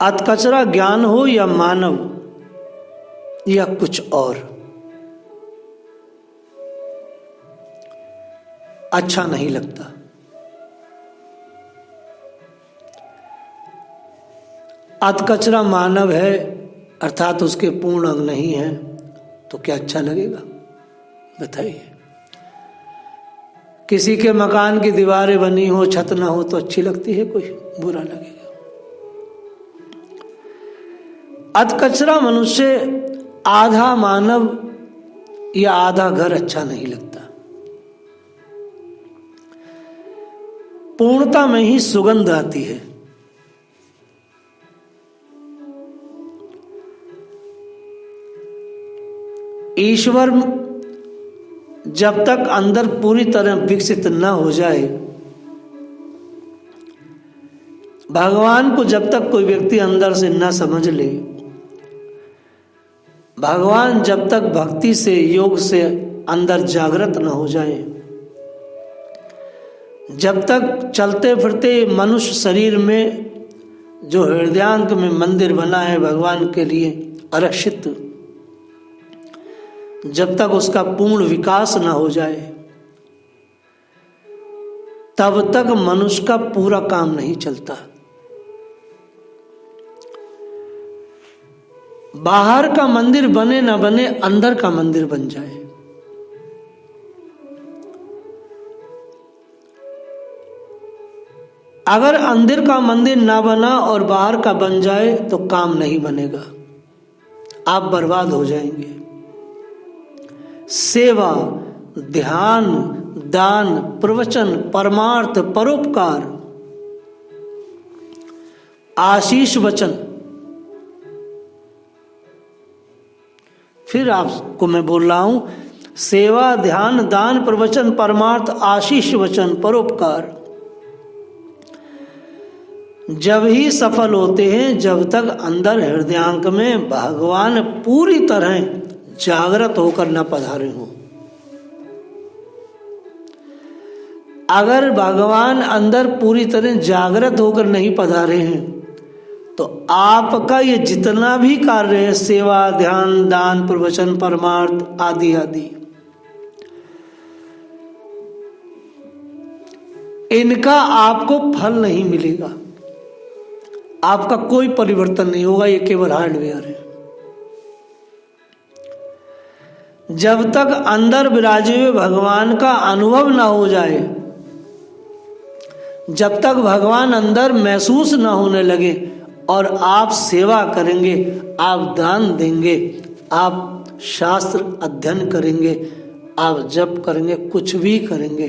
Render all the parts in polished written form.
अधकचरा ज्ञान हो या मानव या कुछ और, अच्छा नहीं लगता। अधकचरा मानव है अर्थात उसके पूर्ण अंग नहीं है तो क्या अच्छा लगेगा बताइए। किसी के मकान की दीवारें बनी हो, छत ना हो तो अच्छी लगती है, कोई बुरा लगेगा। अधकचरा मनुष्य आधा मानव या आधा घर अच्छा नहीं लगता। पूर्णता में ही सुगंध आती है। ईश्वर जब तक अंदर पूरी तरह विकसित न हो जाए, भगवान को जब तक कोई व्यक्ति अंदर से न समझ ले, भगवान जब तक भक्ति से योग से अंदर जागृत न हो जाए, जब तक चलते फिरते मनुष्य शरीर में जो हृदयांक में मंदिर बना है भगवान के लिए आरक्षित, जब तक उसका पूर्ण विकास न हो जाए तब तक मनुष्य का पूरा काम नहीं चलता। बाहर का मंदिर बने न बने, अंदर का मंदिर बन जाए। अगर अंदर का मंदिर ना बना और बाहर का बन जाए तो काम नहीं बनेगा, आप बर्बाद हो जाएंगे। सेवा, ध्यान, दान, प्रवचन, परमार्थ, परोपकार, आशीष वचन, फिर आपको मैं बोल रहा हूं, सेवा, ध्यान, दान, प्रवचन, परमार्थ, आशीष वचन, परोपकार जब ही सफल होते हैं जब तक अंदर हृदयांक में भगवान पूरी तरह जागृत होकर न पधारे हो। अगर भगवान अंदर पूरी तरह जागृत होकर नहीं पधारे हैं तो आपका ये जितना भी कार्य है, सेवा, ध्यान, दान, प्रवचन, परमार्थ आदि आदि, इनका आपको फल नहीं मिलेगा, आपका कोई परिवर्तन नहीं होगा, ये केवल हार्डवेयर है। जब तक अंदर विराजे हुए भगवान का अनुभव ना हो जाए, जब तक भगवान अंदर महसूस ना होने लगे और आप सेवा करेंगे, आप दान देंगे, आप शास्त्र अध्ययन करेंगे, आप जप करेंगे, कुछ भी करेंगे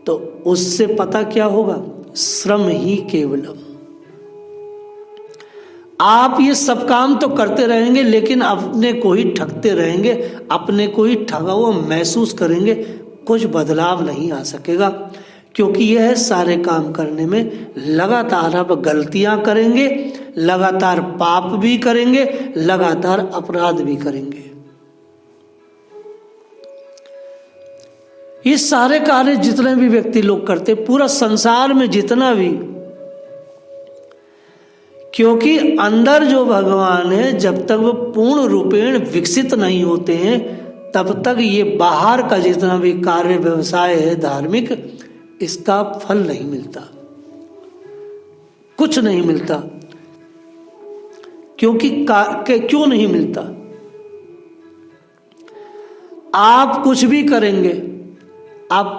तो उससे पता क्या होगा, श्रम ही केवलम। आप ये सब काम तो करते रहेंगे लेकिन अपने को ही ठगते रहेंगे, अपने को ही ठगा हुआ महसूस करेंगे, कुछ बदलाव नहीं आ सकेगा। क्योंकि यह सारे काम करने में लगातार आप गलतियां करेंगे, लगातार पाप भी करेंगे, लगातार अपराध भी करेंगे। ये सारे कार्य जितने भी व्यक्ति लोग करते, पूरा संसार में जितना भी, क्योंकि अंदर जो भगवान है जब तक वो पूर्ण रूपेण विकसित नहीं होते हैं तब तक ये बाहर का जितना भी कार्य व्यवसाय है धार्मिक, इसका फल नहीं मिलता, कुछ नहीं मिलता। क्योंकि क्यों नहीं मिलता? आप कुछ भी करेंगे, आप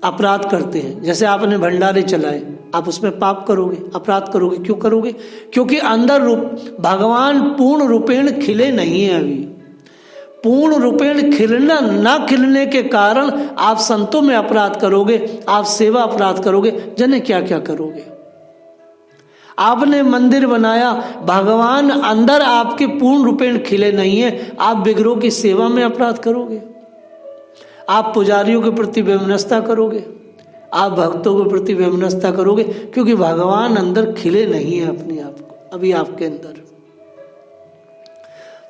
अपराध करते हैं, जैसे आपने भंडारे चलाए, आप उसमें पाप करोगे, अपराध करोगे। क्यों करोगे? क्योंकि अंदर भगवान पूर्ण रूपेण खिले नहीं है। अभी पूर्ण रूपेण खिलना ना खिलने के कारण आप संतों में अपराध करोगे, आप सेवा अपराध करोगे, जाने क्या क्या करोगे। आपने मंदिर बनाया, भगवान अंदर आपके पूर्ण रूपेण खिले नहीं है, आप विग्रहों की सेवा में अपराध करोगे, आप पुजारियों के प्रति वैमनस्यता करोगे, आप भक्तों के प्रति वैमनस्यता करोगे, क्योंकि भगवान अंदर खिले नहीं है अपने आप को अभी आपके अंदर।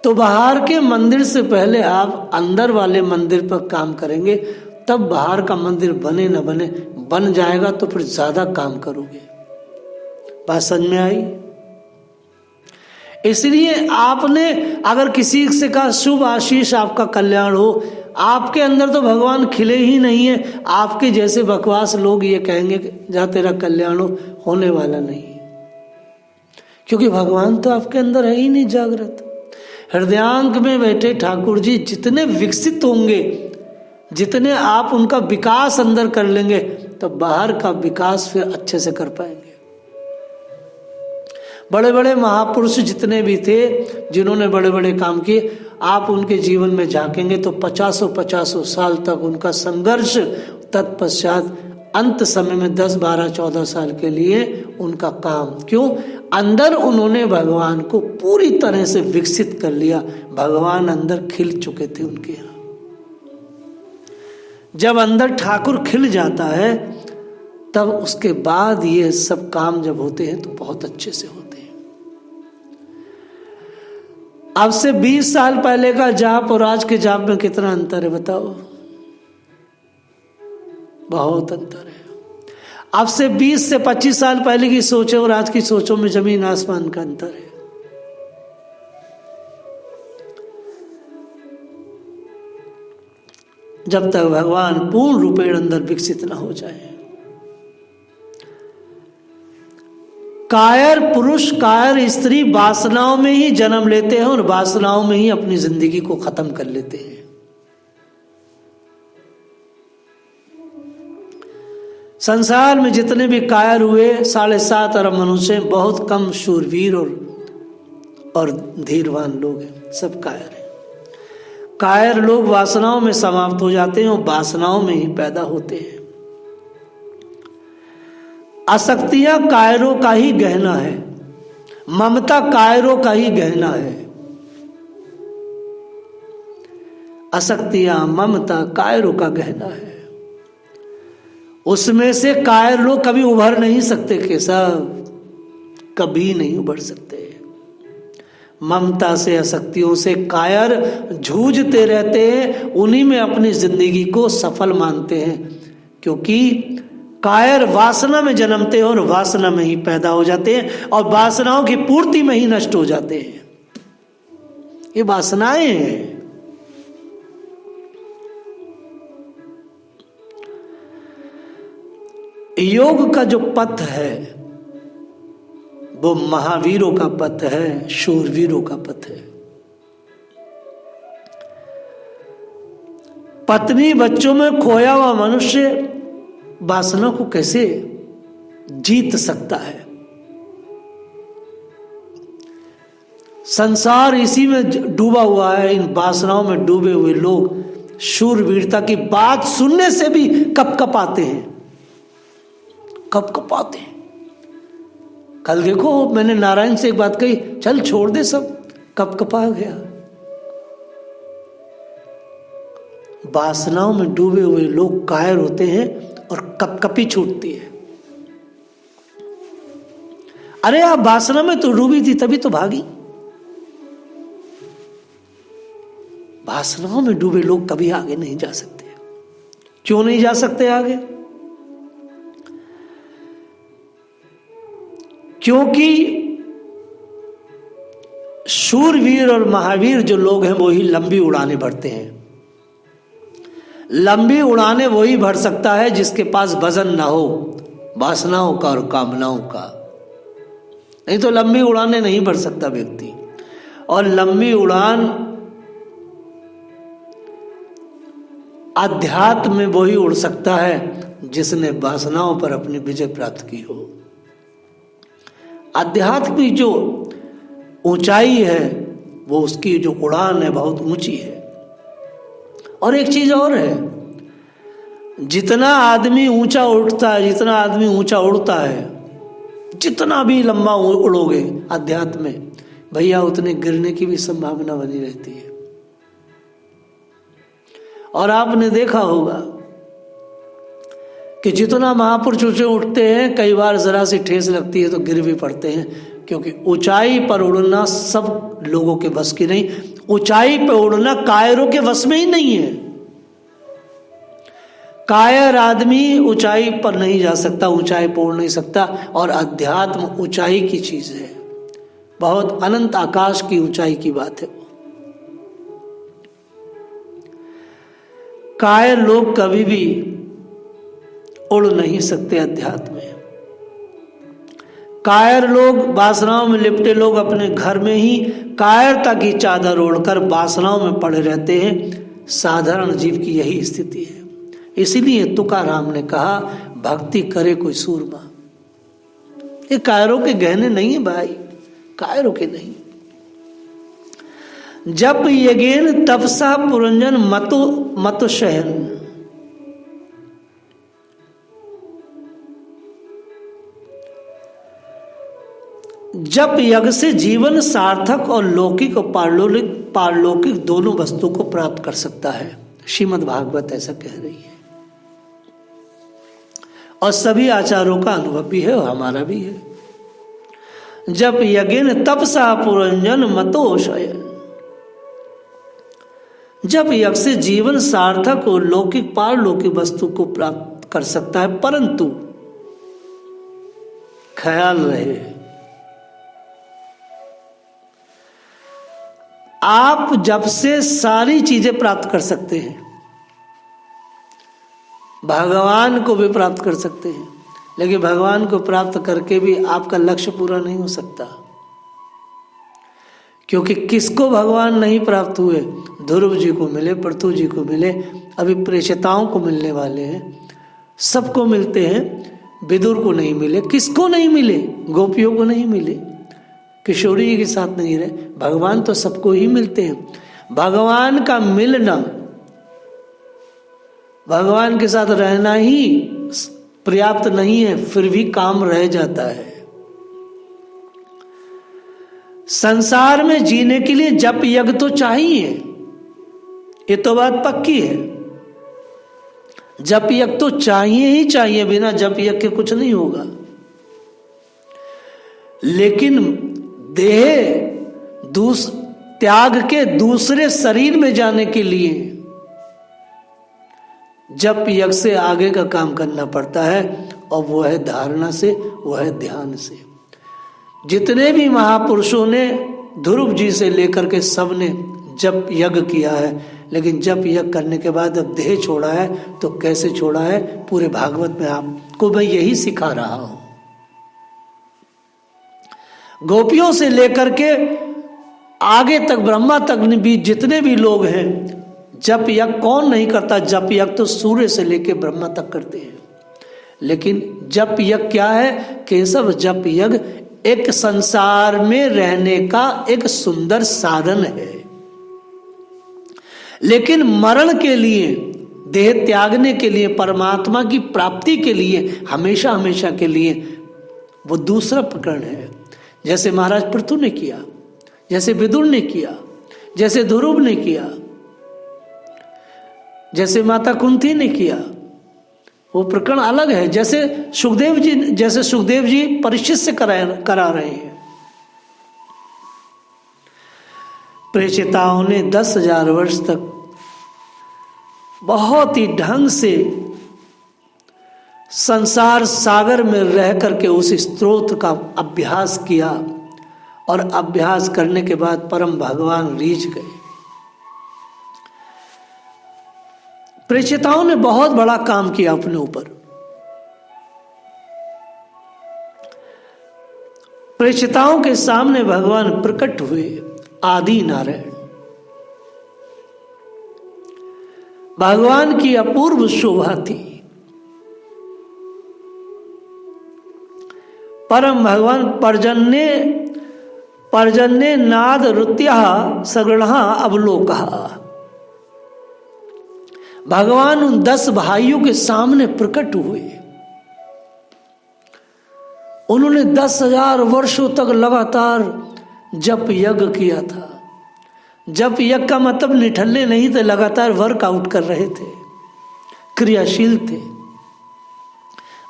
तो बाहर के मंदिर से पहले आप अंदर वाले मंदिर पर काम करेंगे, तब बाहर का मंदिर बने न बने, बन जाएगा तो फिर ज्यादा काम करोगे। बात समझ में आई? इसलिए आपने अगर किसी से कहा शुभ आशीष आपका कल्याण हो, आपके अंदर तो भगवान खिले ही नहीं है। आपके जैसे बकवास लोग ये कहेंगे कि जा तेरा कल्याण हो, होने वाला नहीं, क्योंकि भगवान तो आपके अंदर है ही नहीं जागृत। हृदयांक में बैठे ठाकुर जी जितने विकसित होंगे, जितने आप उनका विकास अंदर कर लेंगे, तो बाहर का विकास फिर अच्छे से कर पाएंगे। बड़े बड़े महापुरुष जितने भी थे, जिन्होंने बड़े बड़े काम किए, आप उनके जीवन में झांकेंगे तो 50 साल तक उनका संघर्ष, तत्पश्चात अंत समय में 10, 12, 14 साल के लिए उनका काम। क्यों? अंदर उन्होंने भगवान को पूरी तरह से विकसित कर लिया। भगवान अंदर खिल चुके थे उनके यहाँ। जब अंदर ठाकुर खिल जाता है, तब उसके बाद ये सब काम जब होते हैं तो बहुत अच्छे से होते हैं। अब से 20 साल पहले का जाप और आज के जाप में कितना अंतर है बताओ? बहुत अंतर है। अब से 20 से 25 साल पहले की सोचें और आज की सोचों में जमीन आसमान का अंतर है। जब तक भगवान पूर्ण रूपेण अंदर विकसित ना हो जाए। कायर पुरुष, कायर स्त्री वासनाओं में ही जन्म लेते हैं और वासनाओं में ही अपनी जिंदगी को खत्म कर लेते हैं। संसार में जितने भी कायर हुए, 7.5 अरब मनुष्य, बहुत कम शूरवीर और धीरवान लोग हैं, सब कायर हैं। कायर लोग वासनाओं में समाप्त हो जाते हैं और वासनाओं में ही पैदा होते हैं। आसक्तियां कायरों का ही गहना है, ममता कायरों का ही गहना है। आसक्तियां, ममता कायरों का गहना है। उसमें से कायर लोग कभी उभर नहीं सकते, केशव, कभी नहीं उभर सकते। ममता से, आसक्तियों से कायर जूझते रहते हैं, उन्हीं में अपनी जिंदगी को सफल मानते हैं, क्योंकि कायर वासना में जन्मते हैं और वासना में ही पैदा हो जाते हैं और वासनाओं की पूर्ति में ही नष्ट हो जाते हैं। ये वासनाएं हैं। योग का जो पथ है वो महावीरों का पथ है, शूरवीरों का पथ है। पत्नी बच्चों में खोया हुआ मनुष्य वासना को कैसे जीत सकता है? संसार इसी में डूबा हुआ है। इन वासनाओं में डूबे हुए लोग शूरवीरता की बात सुनने से भी कपकपाते हैं, कपकपाते हैं। कल देखो, मैंने नारायण से एक बात कही, चल छोड़ दे सब, कपकपा गया। वासनाओं में डूबे हुए लोग कायर होते हैं और कपकपी छूटती है। अरे आप वासना में तो डूबी थी, तभी तो भागी। वासनाओं में डूबे लोग कभी आगे नहीं जा सकते। क्यों नहीं जा सकते आगे? क्योंकि शूरवीर और महावीर जो लोग हैं वो ही लंबी उड़ाने भरते हैं। लंबी उड़ाने वही भर सकता है जिसके पास वजन ना हो वासनाओं का और कामनाओं का, नहीं तो लंबी उड़ाने नहीं भर सकता व्यक्ति। और लंबी उड़ान अध्यात्म में वही उड़ सकता है जिसने वासनाओं पर अपनी विजय प्राप्त की हो। आध्यात्म की जो ऊंचाई है वो उसकी जो उड़ान है बहुत ऊंची है। और एक चीज और है, जितना आदमी ऊंचा उड़ता है, जितना आदमी ऊंचा उड़ता है, जितना भी लंबा उड़ोगे अध्यात्म में, भैया उतने गिरने की भी संभावना बनी रहती है। और आपने देखा होगा कि जितना महापुरुष ऊंचे उठते हैं, कई बार जरा सी ठेस लगती है तो गिर भी पड़ते हैं, क्योंकि ऊंचाई पर उड़ना सब लोगों के बस की नहीं। ऊंचाई पर उड़ना कायरों के बस में ही नहीं है। कायर आदमी ऊंचाई पर नहीं जा सकता, ऊंचाई पर उड़ नहीं सकता। और अध्यात्म ऊंचाई की चीज है। बहुत अनंत आकाश की ऊंचाई की बात है। कायर लोग कभी भी उड़ नहीं सकते अध्यात्म में। कायर लोग, वासनाओं में लिपटे लोग अपने घर में ही कायरता की चादर ओढ़कर वासनाओं में पड़े रहते हैं। साधारण जीव की यही स्थिति है। इसीलिए तुकाराम ने कहा, भक्ति करे कोई सूरमा। ये कायरों के गहने नहीं है भाई, कायरों के नहीं। जप यज्ञेन तपसा पुरंजन मतो शयन। जप यज्ञ से जीवन सार्थक और लौकिक और पारलौकिक दोनों वस्तु को प्राप्त कर सकता है। श्रीमद् भागवत ऐसा कह रही है और सभी आचार्यों का अनुभव भी है और हमारा भी है। जप यज्ञेन तपसा पुरंजन मतो शयन। जप यज्ञ से जीवन सार्थक और लौकिक पारलौकिक वस्तु को प्राप्त कर सकता है, परंतु ख्याल रहे आप जप से सारी चीजें प्राप्त कर सकते हैं, भगवान को भी प्राप्त कर सकते हैं, लेकिन भगवान को प्राप्त करके भी आपका लक्ष्य पूरा नहीं हो सकता। क्योंकि किसको भगवान नहीं प्राप्त हुए? ध्रुव जी को मिले, पृथु जी को मिले, अभी प्रेषिताओं को मिलने वाले हैं, सबको मिलते हैं। विदुर को नहीं मिले। किसको नहीं मिले? गोपियों को नहीं मिले, किशोरी जी के साथ नहीं रहे। भगवान तो सबको ही मिलते हैं। भगवान का मिलना, भगवान के साथ रहना ही पर्याप्त नहीं है, फिर भी काम रह जाता है। संसार में जीने के लिए जप यज्ञ तो चाहिए, ये तो बात पक्की है। जप यज्ञ तो चाहिए ही चाहिए, बिना जप यज्ञ के कुछ नहीं होगा। लेकिन देह त्याग के दूसरे शरीर में जाने के लिए जप यज्ञ से आगे का काम करना पड़ता है, और वो है धारणा से, वो है ध्यान से। जितने भी महापुरुषों ने, ध्रुव जी से लेकर के सब ने जप यज्ञ किया है, लेकिन जप यज्ञ करने के बाद अब देह छोड़ा है, तो कैसे छोड़ा है? पूरे भागवत में आपको मैं यही सिखा रहा हूं। गोपियों से लेकर के आगे तक, ब्रह्मा तक भी जितने भी लोग हैं, जप यज्ञ कौन नहीं करता? जप यज्ञ तो सूर्य से लेकर ब्रह्मा तक करते हैं। लेकिन जप यज्ञ क्या है? केशव जप यज्ञ एक संसार में रहने का एक सुंदर साधन है, लेकिन मरण के लिए, देह त्यागने के लिए, परमात्मा की प्राप्ति के लिए, हमेशा हमेशा के लिए, वो दूसरा प्रकरण है। जैसे महाराज पृथु ने किया, जैसे विदुर ने किया, जैसे ध्रुव ने किया, जैसे माता कुंती ने किया, वो प्रकरण अलग है। जैसे सुखदेव जी परीक्षित से करा रहे हैं। प्रेषिताओं ने 10,000 वर्ष तक बहुत ही ढंग से संसार सागर में रह करके उस स्तोत्र का अभ्यास किया, और अभ्यास करने के बाद परम भगवान रीझ गए। प्रेषिताओं ने बहुत बड़ा काम किया अपने ऊपर। प्रेषिताओं के सामने भगवान प्रकट हुए, आदि नारायण। भगवान की अपूर्व शोभा थी। परम भगवान पर्जन्य नाद रुत्या सगृणा अवलोकः। भगवान उन 10 भाइयों के सामने प्रकट हुए। उन्होंने 10,000 वर्षों तक लगातार जप यज्ञ किया था। जप यज्ञ का मतलब निठल्ले नहीं थे, लगातार वर्कआउट कर रहे थे, क्रियाशील थे।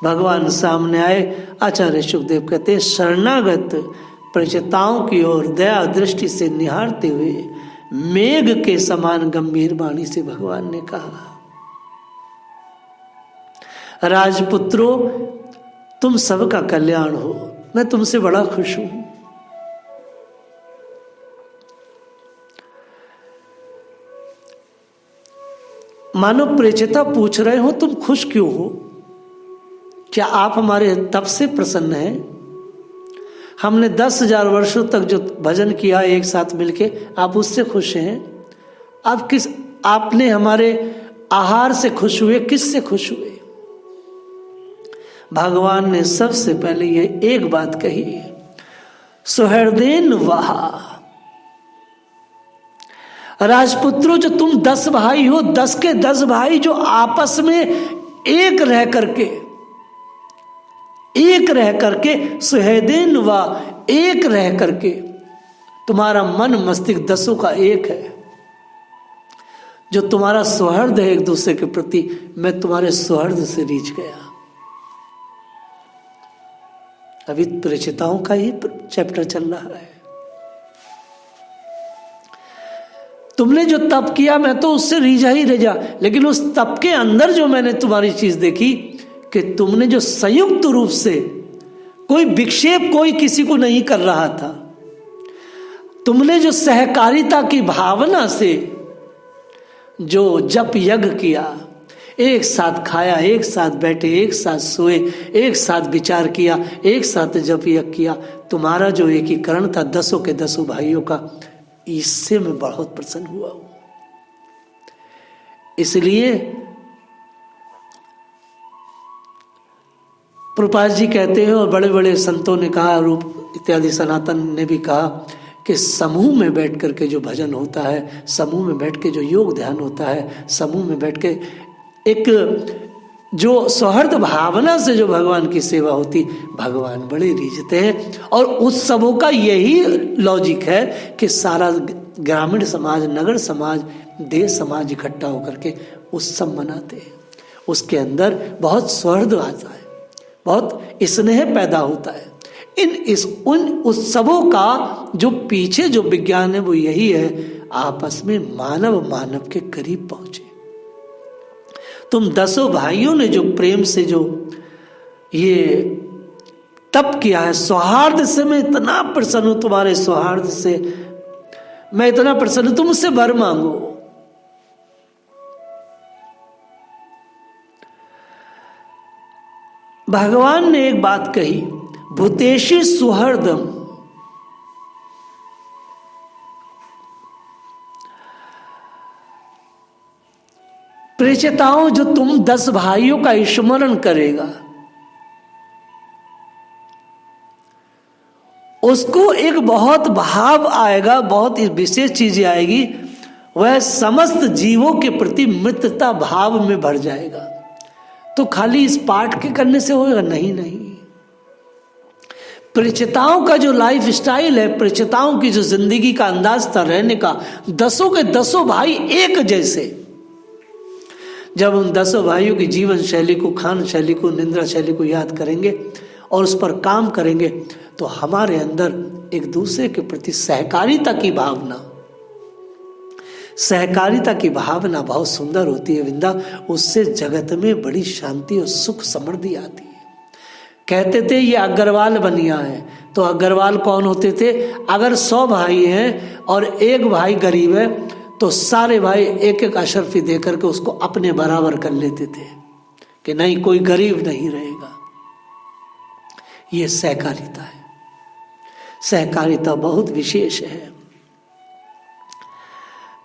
भगवान सामने आए। आचार्य सुखदेव कहते हैं, शरणागत प्रेषिताओं की ओर दया दृष्टि से निहारते हुए मेघ के समान गंभीर वाणी से भगवान ने कहा, राजपुत्रों, तुम सबका कल्याण हो, मैं तुमसे बड़ा खुश हूं। मानव प्रेषिता पूछ रहे हो तुम खुश क्यों हो? क्या आप हमारे तप से प्रसन्न हैं? हमने 10,000 वर्षों तक जो भजन किया एक साथ मिलके, आप उससे खुश हैं? आपने हमारे आहार से खुश हुए? किससे खुश हुए? भगवान ने सबसे पहले ये एक बात कही, सुहृदेन वाह। राजपुत्रों, जो तुम 10 भाई हो, 10 के 10 भाई जो आपस में एक रह करके सुहृदेन वाह, एक रह करके, तुम्हारा मन मस्तिष्क 10 का एक है, जो तुम्हारा सौहार्द है एक दूसरे के प्रति, मैं तुम्हारे सौहार्द से रीझ गया। अभी प्रेषिताओं का ही चैप्टर चल रहा है। तुमने जो तप किया मैं तो उससे रीझा ही रीझा, लेकिन उस तप के अंदर जो मैंने तुम्हारी चीज देखी कि तुमने जो संयुक्त रूप से, कोई विक्षेप कोई किसी को नहीं कर रहा था, तुमने जो सहकारिता की भावना से जो जप यज्ञ किया, एक साथ खाया, एक साथ बैठे, एक साथ सोए, एक साथ विचार किया, एक साथ जप यज्ञ किया, तुम्हारा जो एकीकरण था 10 के 10 भाइयों का, इससे मैं बहुत प्रसन्न हुआ हूं। इसलिए प्रभुपाद जी कहते हैं और बड़े बड़े संतों ने कहा, रूप इत्यादि सनातन ने भी कहा कि समूह में बैठ करके जो भजन होता है, समूह में बैठ के जो योग ध्यान होता है, समूह में बैठ के एक जो सौहार्द भावना से जो भगवान की सेवा होती, भगवान बड़े रीझते हैं। और उत्सवों का यही लॉजिक है कि सारा ग्रामीण समाज, नगर समाज, देश समाज इकट्ठा होकर के उत्सव मनाते हैं। उसके अंदर बहुत सौहार्द आता है, बहुत स्नेह पैदा होता है। उन उत्सवों का जो पीछे जो विज्ञान है वो यही है, आपस में मानव के करीब पहुंचे। तुम 10 भाइयों ने जो प्रेम से जो ये तप किया है, सौहार्द से मैं इतना प्रसन्न हूं, तुम्हारे सौहार्द से मैं इतना प्रसन्न हूं, तुम मुझसे वर मांगो। भगवान ने एक बात कही, भूतेशी सुहृदम, प्रेषिताओं, जो तुम 10 भाइयों का स्मरण करेगा, उसको एक बहुत भाव आएगा, बहुत विशेष चीज आएगी, वह समस्त जीवों के प्रति मित्रता भाव में भर जाएगा। तो खाली इस पाठ के करने से होगा? नहीं। प्रेषिताओं का जो लाइफ स्टाइल है, प्रेषिताओं की जो जिंदगी का अंदाज था रहने का, 10 के 10 भाई एक जैसे। जब उन 10 भाइयों की जीवन शैली को, खान शैली को, निंद्रा शैली को याद करेंगे और उस पर काम करेंगे, तो हमारे अंदर एक दूसरे के प्रति सहकारिता की भावना बहुत सुंदर होती है विंदा। उससे जगत में बड़ी शांति और सुख समृद्धि आती है। कहते थे ये अग्रवाल बनिया है, तो अग्रवाल कौन होते थे? अगर 100 भाई हैं और एक भाई गरीब है तो सारे भाई एक एक अशर्फी दे करके उसको अपने बराबर कर लेते थे कि नहीं, कोई गरीब नहीं रहेगा। ये सहकारिता है। सहकारिता बहुत विशेष है।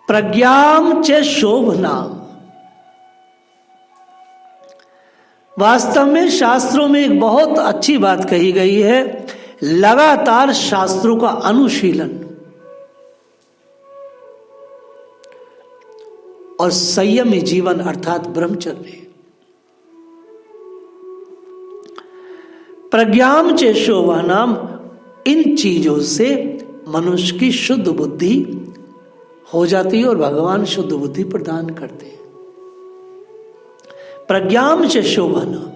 प्रज्ञाम च शोभनाम, वास्तव में शास्त्रों में एक बहुत अच्छी बात कही गई है, लगातार शास्त्रों का अनुशीलन और संयमी जीवन अर्थात ब्रह्मचर्य। प्रज्ञाम च शोभनाम, इन चीजों से मनुष्य की शुद्ध बुद्धि हो जाती है और भगवान शुद्ध बुद्धि प्रदान करते हैं। प्रज्ञाम च शोभनाम,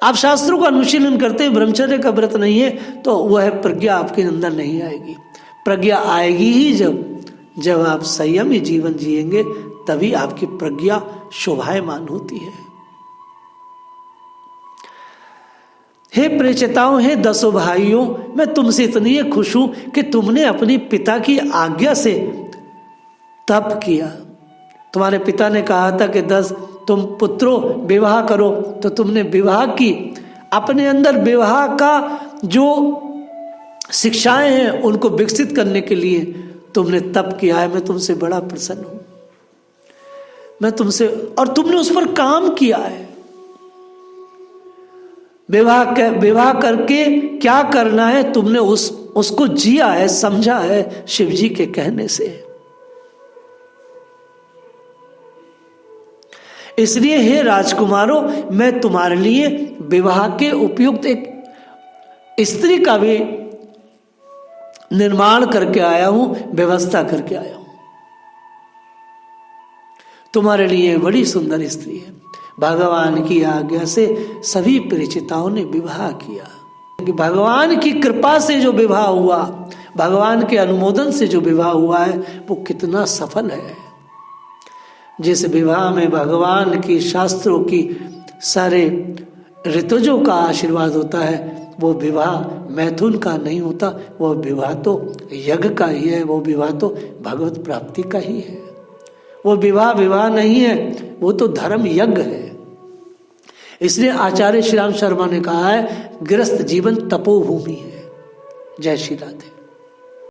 आप शास्त्रों का अनुशीलन करते हैं, ब्रह्मचर्य का व्रत नहीं है तो वह प्रज्ञा आपके अंदर नहीं आएगी। प्रज्ञा आएगी ही जब आप संयमी जीवन जिएंगे, तभी आपकी प्रज्ञा शोभायमान होती है। हे प्रेषिताओं, हे 10 भाइयों, मैं तुमसे इतनी खुश हूं कि तुमने अपने पिता की आज्ञा से तप किया, तुम्हारे पिता ने कहा था कि 10 तुम पुत्रों विवाह करो, तो तुमने विवाह की। अपने अंदर विवाह का जो शिक्षाएं हैं उनको विकसित करने के लिए तुमने तप किया है। मैं तुमसे बड़ा प्रसन्न हूं, मैं तुमसे, और तुमने उस पर काम किया है। विवाह करके क्या करना है तुमने उसको जिया है, समझा है शिव जी के कहने से। इसलिए हे राजकुमारों, मैं तुम्हारे लिए विवाह के उपयुक्त एक स्त्री का भी निर्माण करके आया हूं, व्यवस्था करके आया हूं। तुम्हारे लिए बड़ी सुंदर स्त्री है। भगवान की आज्ञा से सभी परिचिताओं ने विवाह किया। भगवान की कृपा से जो विवाह हुआ, भगवान के अनुमोदन से जो विवाह हुआ है, वो कितना सफल है। जिस विवाह में भगवान की, शास्त्रों की, सारे ऋतुजों का आशीर्वाद होता है, वो विवाह मैथुन का नहीं होता, वो विवाह तो यज्ञ का ही है, वो विवाह तो भगवत प्राप्ति का ही है। वो विवाह नहीं है, वो तो धर्म यज्ञ है। इसलिए आचार्य श्री राम शर्मा ने कहा है, गृहस्थ जीवन तपोभूमि है। जय श्री राधे।